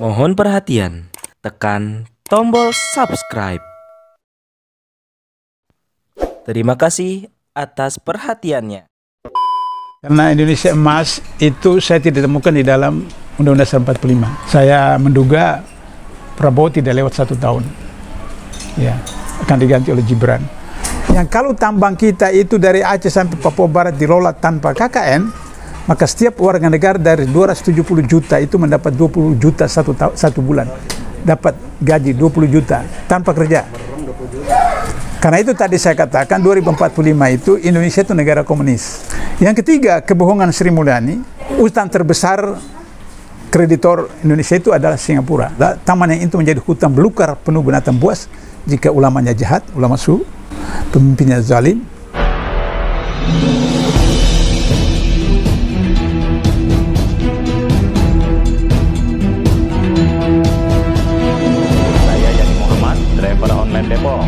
Mohon perhatian, tekan tombol subscribe. Terima kasih atas perhatiannya. Karena Indonesia Emas itu saya tidak temukan di dalam Undang-Undang 45. Saya menduga Prabowo tidak lewat 1 tahun, ya, akan diganti oleh Gibran. Yang kalau tambang kita itu dari Aceh sampai Papua Barat dilola tanpa KKN, maka setiap warga negara dari 270 juta itu mendapat 20 juta satu bulan. Dapat gaji 20 juta tanpa kerja. Karena itu tadi saya katakan 2045 itu Indonesia itu negara komunis. Yang ketiga, kebohongan Sri Mulyani, utang terbesar kreditor Indonesia itu adalah Singapura. Taman yang itu menjadi hutan belukar penuh binatang buas jika ulamanya jahat, ulama su, pemimpinnya zalim. Saya Yani Muhammad, driver online Depok.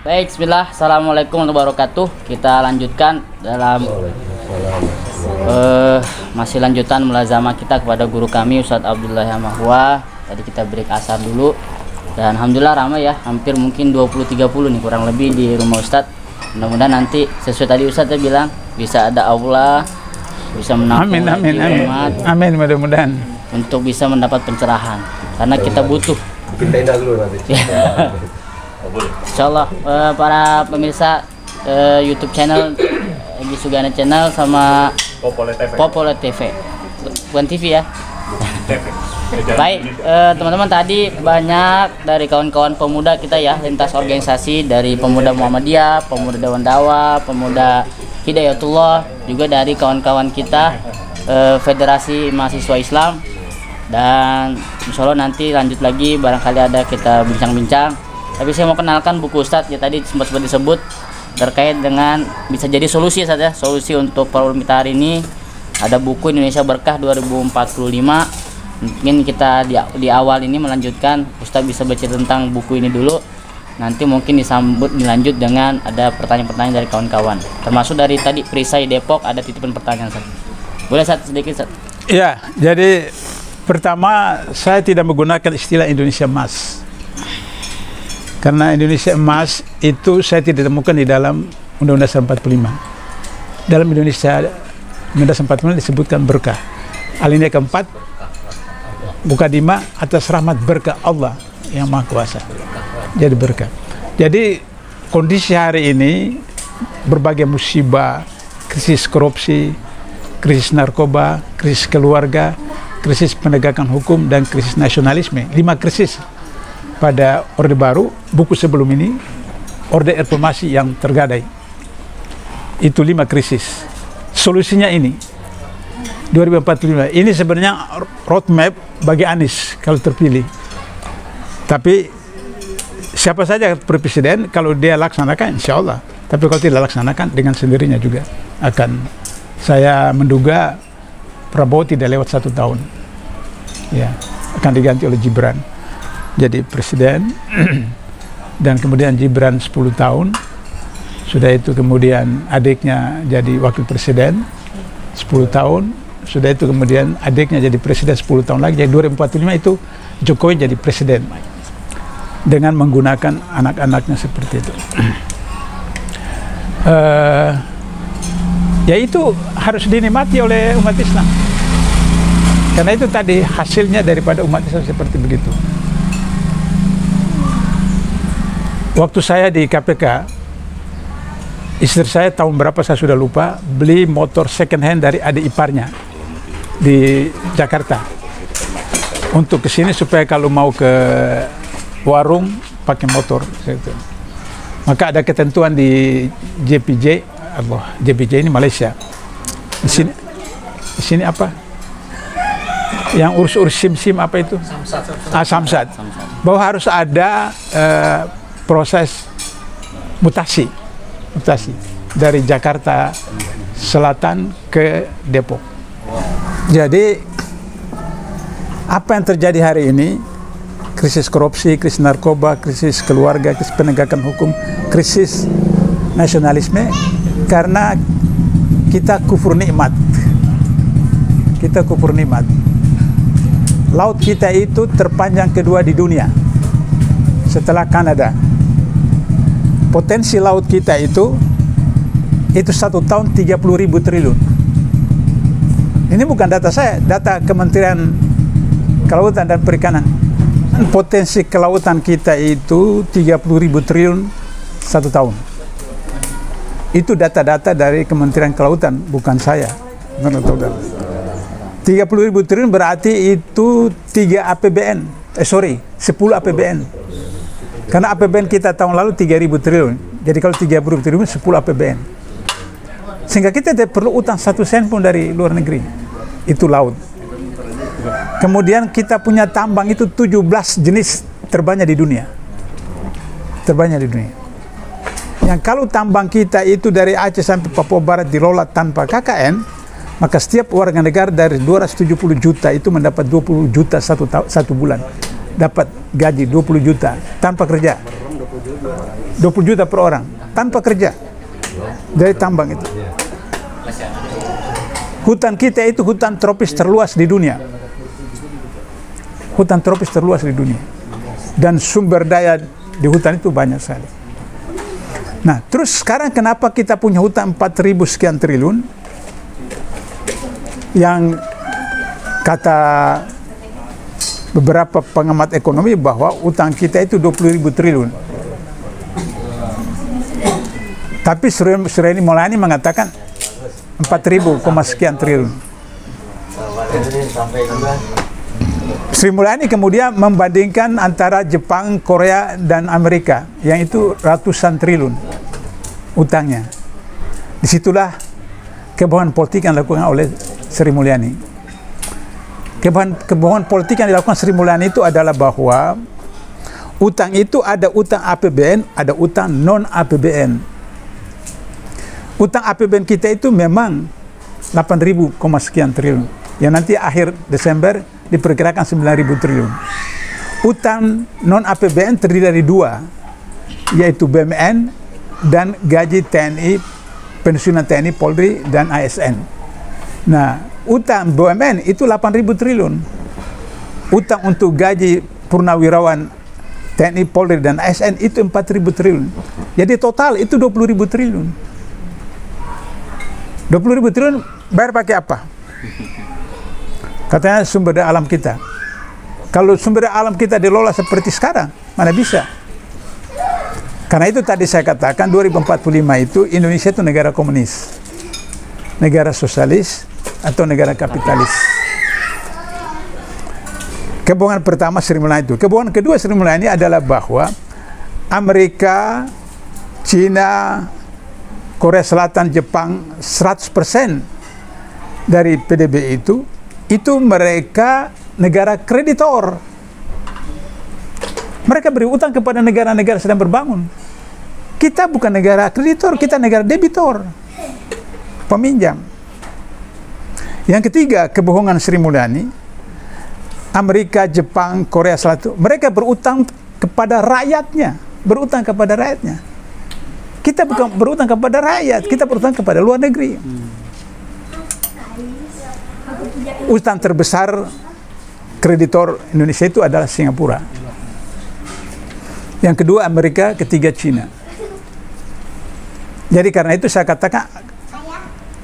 Baik, bismillah, assalamualaikum warahmatullahi wabarakatuh. Kita lanjutkan dalam masih lanjutan mulazamah kita kepada guru kami Ustadz Abdullah Mahwa. Tadi kita break asar dulu dan alhamdulillah ramai ya, hampir mungkin 20-30 nih kurang lebih di rumah Ustadz. Mudah-mudahan nanti sesuai tadi Ustadz bilang bisa ada aula, bisa menampung Amin, mudah-mudahan untuk bisa mendapat pencerahan karena kita butuh. Pindahin dulu nanti. Insyaallah para pemirsa YouTube channel Egy Sugana channel sama Popole TV. Bukan TV ya. Baik, teman-teman, tadi banyak dari kawan-kawan pemuda kita ya, lintas organisasi dari Pemuda Muhammadiyah, Pemuda Dewan Dakwah, Pemuda Hidayatullah, juga dari kawan-kawan kita Federasi Mahasiswa Islam. Dan insya Allah nanti lanjut lagi, barangkali ada kita bincang-bincang. Tapi saya mau kenalkan buku Ustadz ya, tadi sempat disebut terkait dengan bisa jadi solusi saja, solusi untuk problem kita hari ini. Ada buku Indonesia Berkah 2045. Mungkin kita di awal ini melanjutkan, Ustadz bisa baca tentang buku ini dulu. Nanti mungkin dilanjut dengan ada pertanyaan-pertanyaan dari kawan-kawan. Termasuk dari tadi Perisai Depok ada titipan pertanyaan Ustadz. Boleh Ustadz sedikit Ustadz? Ya, jadi pertama saya tidak menggunakan istilah Indonesia Emas. Karena Indonesia Emas itu saya tidak temukan di dalam Undang-Undang 45. Dalam Undang-Undang 45 disebutkan berkah. Alinea keempat, mukadimah atas rahmat berkah Allah yang Maha Kuasa. Jadi berkah. Jadi kondisi hari ini berbagai musibah, krisis korupsi, krisis narkoba, krisis keluarga, krisis penegakan hukum, dan krisis nasionalisme. 5 krisis pada Orde Baru. Buku sebelum ini Orde Reformasi yang tergadai. Itu 5 krisis. Solusinya ini 2045. Ini sebenarnya roadmap bagi Anies kalau terpilih. Tapi siapa saja presiden kalau dia laksanakan insya Allah. Tapi kalau tidak laksanakan dengan sendirinya juga akan, saya menduga Prabowo tidak lewat 1 tahun, ya, akan diganti oleh Gibran jadi presiden. Dan kemudian Gibran 10 tahun, sudah itu kemudian adiknya jadi wakil presiden 10 tahun, sudah itu kemudian adiknya jadi presiden 10 tahun lagi. Jadi 2045 itu Jokowi jadi presiden dengan menggunakan anak-anaknya seperti itu. Ya itu harus dinikmati oleh umat Islam, karena itu tadi hasilnya daripada umat Islam seperti begitu. Waktu saya di KPK, istri saya tahun berapa saya sudah lupa, beli motor second hand dari adik iparnya di Jakarta untuk kesini supaya kalau mau ke warung pakai motor gitu. Maka ada ketentuan di JPJ, JPJ ini Malaysia. Di sini apa? Yang urus-urus SIM apa itu? Samsat. Bahwa harus ada proses mutasi dari Jakarta Selatan ke Depok. Jadi apa yang terjadi hari ini, krisis korupsi, krisis narkoba, krisis keluarga, krisis penegakan hukum, krisis nasionalisme, karena kita kufur nikmat. Kita kufur nikmat. Laut kita itu terpanjang kedua di dunia setelah Kanada. Potensi laut kita itu 1 tahun 30.000 triliun. Ini bukan data saya, data Kementerian Kelautan dan Perikanan. Potensi kelautan kita itu 30.000 triliun 1 tahun. Itu data-data dari Kementerian Kelautan, bukan saya. 30.000 triliun berarti itu 10 APBN. Karena APBN kita tahun lalu 3.000 triliun. Jadi kalau 30.000 triliun 10 APBN. Sehingga kita tidak perlu utang 1 sen pun dari luar negeri. Itu laut. Kemudian kita punya tambang itu 17 jenis terbanyak di dunia. Terbanyak di dunia. Yang kalau tambang kita itu dari Aceh sampai Papua Barat dilola tanpa KKN, maka setiap warga negara dari 270 juta itu mendapat 20 juta satu bulan. Dapat gaji 20 juta tanpa kerja. 20 juta per orang tanpa kerja dari tambang itu. Hutan kita itu hutan tropis terluas di dunia. Hutan tropis terluas di dunia. Dan sumber daya di hutan itu banyak sekali. Nah, terus sekarang kenapa kita punya hutan 4.000 sekian triliun? Yang kata beberapa pengamat ekonomi bahwa utang kita itu 20.000 triliun. Tapi Sri Mulyani mengatakan 4.000 sekian triliun. Sri Mulyani kemudian membandingkan antara Jepang, Korea, dan Amerika, yang itu ratusan triliun utangnya. Disitulah kebohongan politik yang dilakukan oleh Sri Mulyani. Kebohongan politik yang dilakukan Sri Mulyani itu adalah bahwa utang itu ada utang APBN, ada utang non-APBN. Utang APBN kita itu memang 8.000 sekian triliun, yang nanti akhir Desember diperkirakan 9.000 triliun. Utang non-APBN terdiri dari 2, yaitu BUMN dan gaji TNI, pensiunan TNI, Polri, dan ASN. Nah, utang BUMN itu 8.000 triliun. Utang untuk gaji purnawirawan TNI, Polri, dan ASN itu 4.000 triliun. Jadi total itu 20.000 triliun. 20.000 triliun bayar pakai apa? Katanya sumber daya alam kita. Kalau sumber daya alam kita dikelola seperti sekarang, mana bisa? Karena itu tadi saya katakan 2045 itu Indonesia itu negara komunis, negara sosialis, atau negara kapitalis. Kebohongan pertama Sri Mulyani itu. Kebohongan kedua Sri Mulyani adalah bahwa Amerika, Cina, Korea Selatan, Jepang 100% dari PDB itu mereka negara kreditor. Mereka beri utang kepada negara-negara sedang berbangun. Kita bukan negara kreditor, kita negara debitor, peminjam. Yang ketiga, kebohongan Sri Mulyani, Amerika, Jepang, Korea Selatan, mereka berutang kepada rakyatnya, berutang kepada rakyatnya. Kita bukan berutang kepada rakyat, kita berutang kepada luar negeri. Utang terbesar kreditor Indonesia itu adalah Singapura. Yang kedua Amerika, ketiga Cina. Jadi karena itu saya katakan,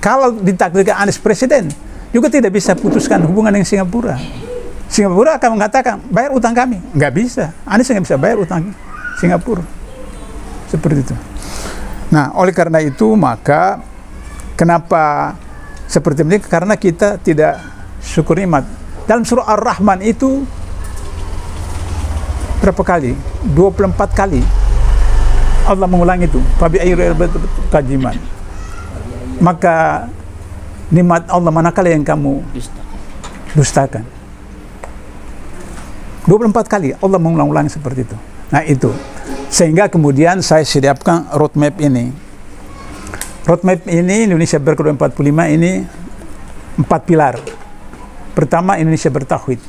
kalau ditakdirkan Anies presiden, juga tidak bisa putuskan hubungan dengan Singapura. Singapura akan mengatakan, bayar utang kami. Nggak bisa. Anies nggak bisa bayar utang Singapura. Seperti itu. Nah, oleh karena itu, maka kenapa seperti ini? Karena kita tidak syukur nikmat. Dalam surah Ar-Rahman itu berapa kali? 24 kali Allah mengulangi itu. Fabi ayri kajiman. Maka nikmat Allah manakala yang kamu dustakan? 24 kali Allah mengulang-ulangi seperti itu. Nah, itu. Sehingga kemudian saya siapkan roadmap ini. Roadmap ini Indonesia Berkedok 45 ini 4 pilar. Pertama, Indonesia bertauhid.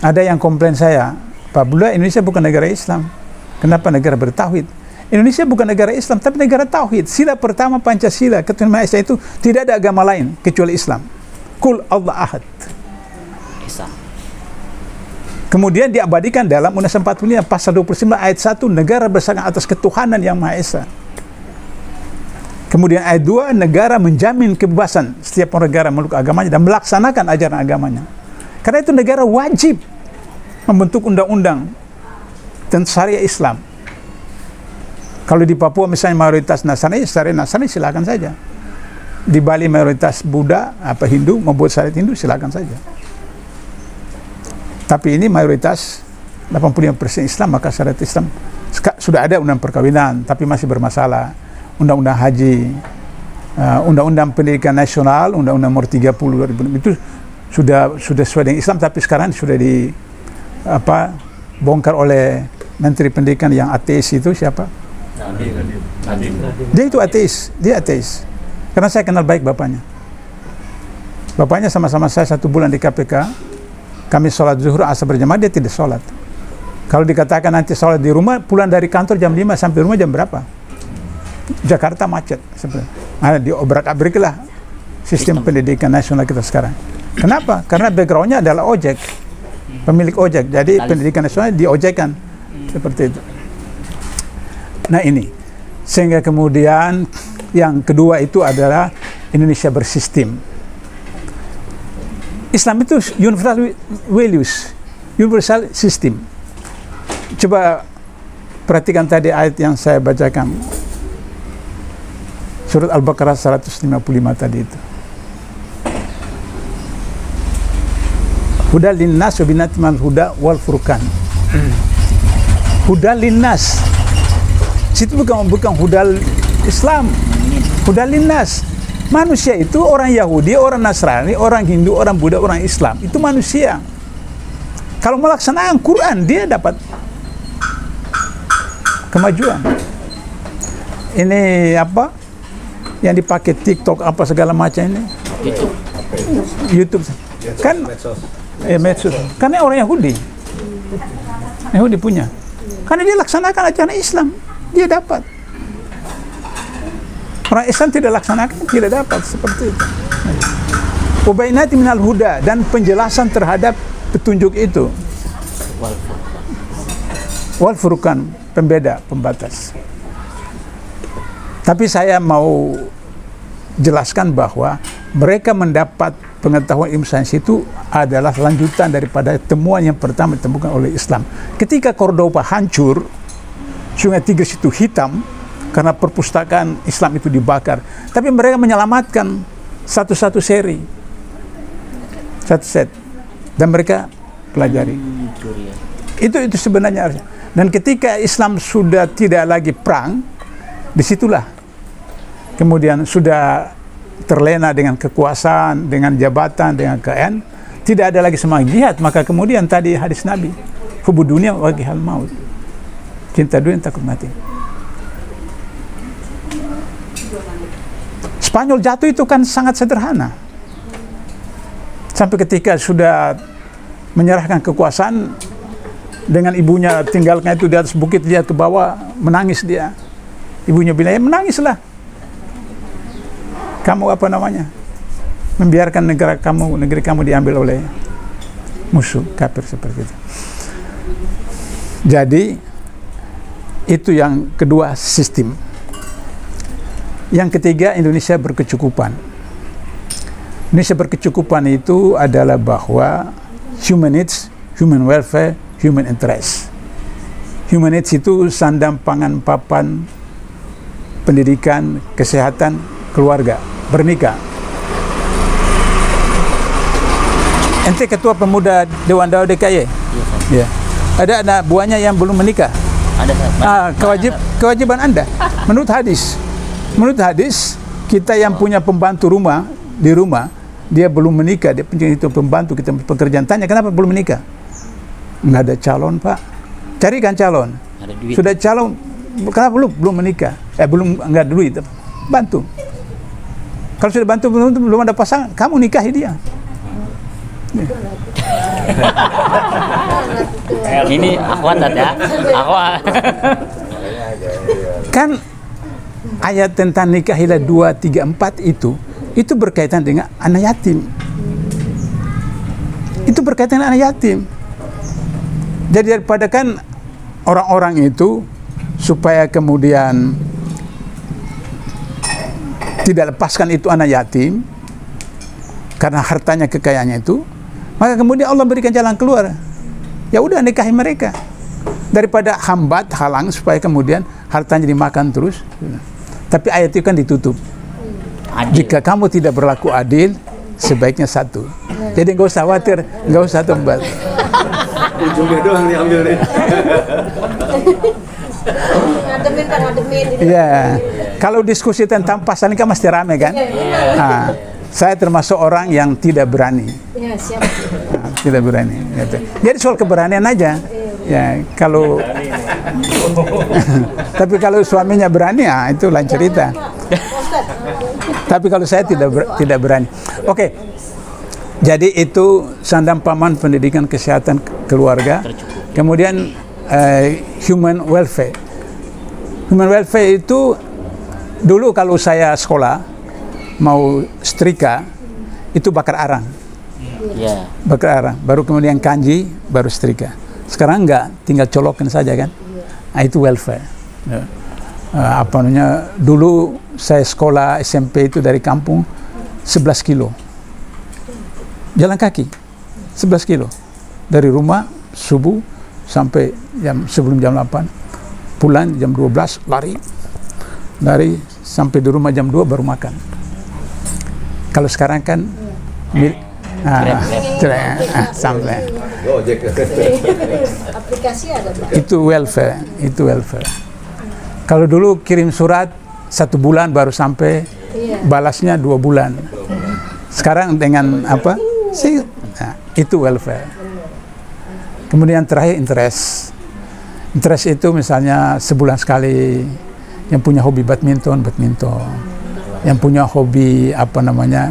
Ada yang komplain saya, Pak Abdullah, Indonesia bukan negara Islam. Kenapa negara bertauhid? Indonesia bukan negara Islam, tapi negara tauhid. Sila pertama Pancasila, Ketuhanan Maha Esa itu tidak ada agama lain kecuali Islam. Qul Allah ahad. Esa. Kemudian diabadikan dalam Undang-Undang 45 pasal 29 ayat 1, negara berdasarkan atas ketuhanan yang Maha Esa. Kemudian ayat 2, negara menjamin kebebasan setiap negara meluk agamanya dan melaksanakan ajaran agamanya. Karena itu negara wajib membentuk undang-undang dan syariah Islam. Kalau di Papua misalnya mayoritas Nasrani, syariah Nasrani silakan saja. Di Bali mayoritas Buddha, Hindu, membuat syariat Hindu silakan saja. Tapi ini mayoritas 85% Islam, maka syariat Islam sudah ada undang perkawinan, tapi masih bermasalah. Undang-undang haji, undang-undang pendidikan nasional, undang-undang nomor 30 2006 itu sudah sesuai dengan Islam, tapi sekarang sudah bongkar oleh Menteri Pendidikan yang ateis itu siapa? Nadiem. Dia itu ateis, dia ateis. Karena saya kenal baik bapaknya. Bapaknya sama-sama saya 1 bulan di KPK. Kami sholat zuhur asar berjamaah, dia tidak sholat. Kalau dikatakan nanti sholat di rumah, pulang dari kantor jam 5 sampai rumah jam berapa? Jakarta macet sebenarnya. Nah, diobrak-abrik lah sistem pendidikan nasional kita sekarang. Kenapa? Karena backgroundnya adalah ojek, pemilik ojek. Jadi pendidikan nasional diojekkan seperti itu. Nah ini, sehingga kemudian yang kedua itu adalah Indonesia bersistem. Islam itu universal values, universal system. Coba perhatikan tadi ayat yang saya bacakan. Surat Al-Baqarah 155 tadi itu. Huda linnas wa binatimal huda wal furqan. Huda linnas. Situ bukan hudal Islam. Huda linnas. Manusia itu orang Yahudi, orang Nasrani, orang Hindu, orang Buddha, orang Islam. Itu manusia. Kalau melaksanakan Quran, dia dapat kemajuan. Ini apa? Yang dipakai TikTok apa segala macam ini? YouTube. Kan medsos. Karena orang Yahudi. Yahudi punya. Karena dia laksanakan ajaran Islam, dia dapat. Orang Islam tidak laksanakan, tidak dapat seperti itu. Ubainati minal huda, dan penjelasan terhadap petunjuk itu. Wal furqan, pembeda, pembatas. Tapi saya mau jelaskan bahwa mereka mendapat pengetahuan ilmu sains itu adalah lanjutan daripada temuan yang pertama ditemukan oleh Islam. Ketika Cordoba hancur, Sungai Tigris itu hitam karena perpustakaan Islam itu dibakar. Tapi mereka menyelamatkan satu seri, satu set, dan mereka pelajari. Itu sebenarnya. Dan ketika Islam sudah tidak lagi perang, disitulah kemudian sudah terlena dengan kekuasaan, dengan jabatan, dengan kekayaan, tidak ada lagi semangat jihad. Maka kemudian tadi hadis Nabi, hubud dunia wa hal maut, cinta dunia takut mati. Spanyol jatuh itu kan sangat sederhana. Sampai ketika sudah menyerahkan kekuasaan, dengan ibunya tinggalkan itu di atas bukit, lihat ke bawah, menangis dia. Ibunya bilang, ya menangislah. Kamu membiarkan negeri kamu diambil oleh musuh kafir seperti itu. Jadi itu yang kedua, sistem. Yang ketiga, Indonesia berkecukupan. Indonesia berkecukupan itu adalah bahwa human needs, human welfare, human interest. Human needs itu sandang, pangan, papan, pendidikan, kesehatan, keluarga, bernikah. Ente ketua pemuda Dewan Dakwah DKY? Iya. Ada anak buahnya yang belum menikah? Ada. Kewajiban Anda menurut hadis kita yang punya pembantu di rumah dia belum menikah, dia punya itu pembantu kita pekerjaan, tanya kenapa belum menikah? Nggak ada calon, Pak. Carikan calon. Ada duit. Sudah calon, kenapa belum menikah? Belum, enggak duit, bantu. Kalau sudah bantu belum ada pasangan, kamu nikahi dia. Ini akhwat ya. Akhwat. Kan ayat tentang nikahilah 2, 3, 4 itu berkaitan dengan anak yatim. Itu berkaitan dengan anak yatim. Jadi daripada kan orang-orang itu supaya kemudian tidak lepaskan itu anak yatim karena hartanya, kekayaannya itu, maka kemudian Allah berikan jalan keluar. Ya udah, nikahi mereka daripada hambat, halang supaya kemudian hartanya dimakan terus. Tapi ayat itu kan ditutup. Adil. Jika kamu tidak berlaku adil, sebaiknya satu. Jadi nggak usah khawatir, nggak usah tembat. Ujungnya doang diambil nih. Ngademin. Iya. Kalau diskusi tentang pasal ini kan mesti rame kan? Nah, saya termasuk orang yang tidak berani. Ya, siap. Nah, tidak berani. Gitu. Jadi soal keberanian aja. Ya, kalau tapi kalau suaminya berani, ya itu lain cerita. Tapi kalau saya tidak berani. Oke. Jadi itu sandang paman pendidikan kesehatan keluarga. Kemudian human welfare. Human welfare itu dulu kalau saya sekolah mau setrika itu bakar arang. Yeah. Bakar arang, baru kemudian kanji, baru setrika. Sekarang enggak, tinggal colokin saja kan. Nah, itu welfare. Ya. Apa namanya? Dulu saya sekolah SMP itu dari kampung 11 kilo. Jalan kaki 11 kilo. Dari rumah subuh sampai sebelum jam 8. Pulang jam 12 lari sampai di rumah jam 2 baru makan. Kalau sekarang kan sampai Aplikasi ada, Pak. itu welfare. Kalau dulu kirim surat 1 bulan baru sampai, balasnya 2 bulan. Sekarang dengan apa? Itu welfare. Kemudian terakhir interest. Interest itu misalnya sebulan sekali, yang punya hobi badminton, yang punya hobi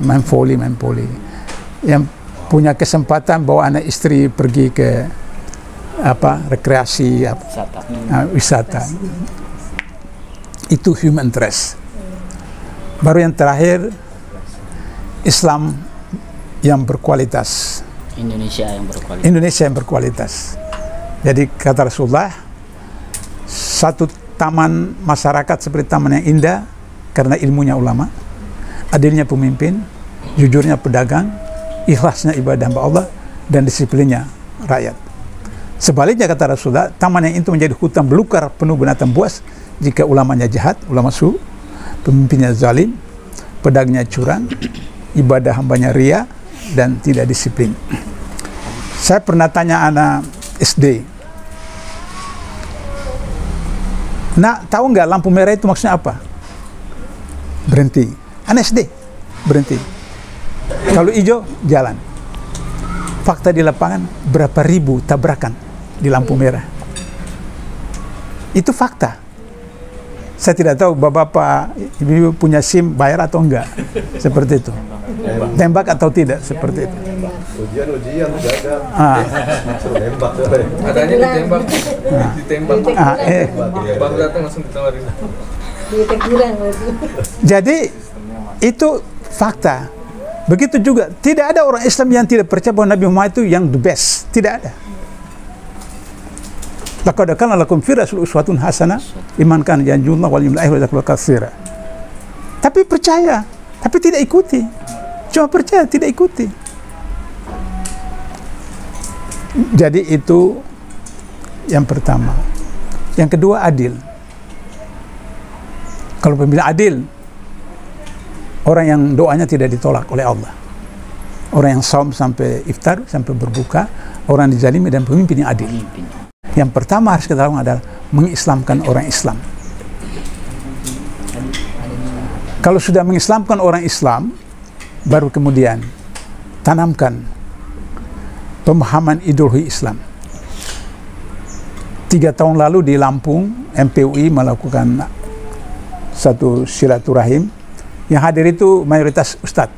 main volley, yang punya kesempatan bawa anak istri pergi ke rekreasi, wisata. Itu human interest. Baru yang terakhir, Islam yang berkualitas. Indonesia yang berkualitas. Jadi kata Rasulullah, satu taman masyarakat seperti taman yang indah karena ilmunya ulama, adilnya pemimpin, jujurnya pedagang, ikhlasnya ibadah hamba Allah, dan disiplinnya rakyat. Sebaliknya kata Rasulullah, taman yang itu menjadi hutan belukar penuh binatang buas jika ulamanya jahat, ulama su, pemimpinnya zalim, pedagangnya curang, ibadah hambanya ria, dan tidak disiplin. Saya pernah tanya anak SD, nak tahu nggak lampu merah itu maksudnya apa? Berhenti. Anak SD berhenti. Kalau hijau jalan. Fakta di lapangan berapa ribu tabrakan di lampu merah. Itu fakta. Saya tidak tahu bapak-bapak ibu punya SIM bayar atau enggak. Seperti itu. Tembak atau tidak seperti itu. Ujian gagal. Suruh nembak. Adanya ditembak. Baru datang langsung ditawarin. Jadi itu fakta. Begitu juga tidak ada orang Islam yang tidak percaya bahwa Nabi Muhammad itu yang the best. Tidak ada. Laqad kana lakum fi rasul uswatun hasanah liman kana yarjullaha wal yawmil akhir wa dzakara katsira. Tapi percaya, tapi tidak ikuti. Cuma percaya, tidak ikuti. Jadi itu yang pertama. Yang kedua, adil. Kalau pemimpin adil, orang yang doanya tidak ditolak oleh Allah. Orang yang saum sampai iftar, sampai berbuka, orang dizalimi, dan pemimpin yang adil. Yang pertama harus kita lakukan adalah mengislamkan orang Islam. Kalau sudah mengislamkan orang Islam, baru kemudian tanamkan pemahaman ideologi Islam. 3 tahun lalu di Lampung, MPUI melakukan satu silaturahim. Yang hadir itu mayoritas ustadz.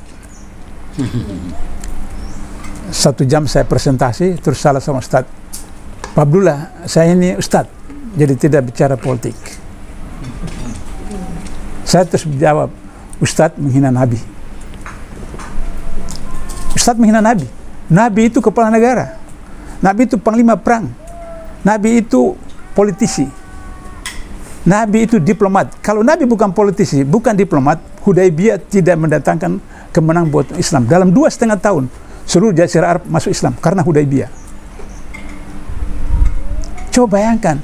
1 jam saya presentasi, terus salah sama ustadz, Pak Abdullah, saya ini ustadz, jadi tidak bicara politik. Saya terus menjawab, ustadz menghina Nabi. Ustadz menghina Nabi. Nabi itu kepala negara. Nabi itu panglima perang. Nabi itu politisi. Nabi itu diplomat. Kalau Nabi bukan politisi, bukan diplomat, Hudaybiyah tidak mendatangkan kemenangan buat Islam. Dalam 2,5 tahun, seluruh Jazirah Arab masuk Islam karena Hudaybiyah. Coba bayangkan,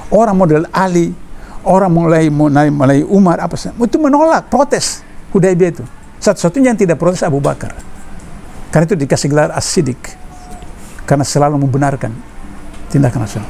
orang model Ali, orang mulai Umar, itu menolak, protes Hudaybiyah itu. Satu-satunya yang tidak protes Abu Bakar. Karena itu dikasih gelar As-Siddiq, karena selalu membenarkan tindakan Rasul.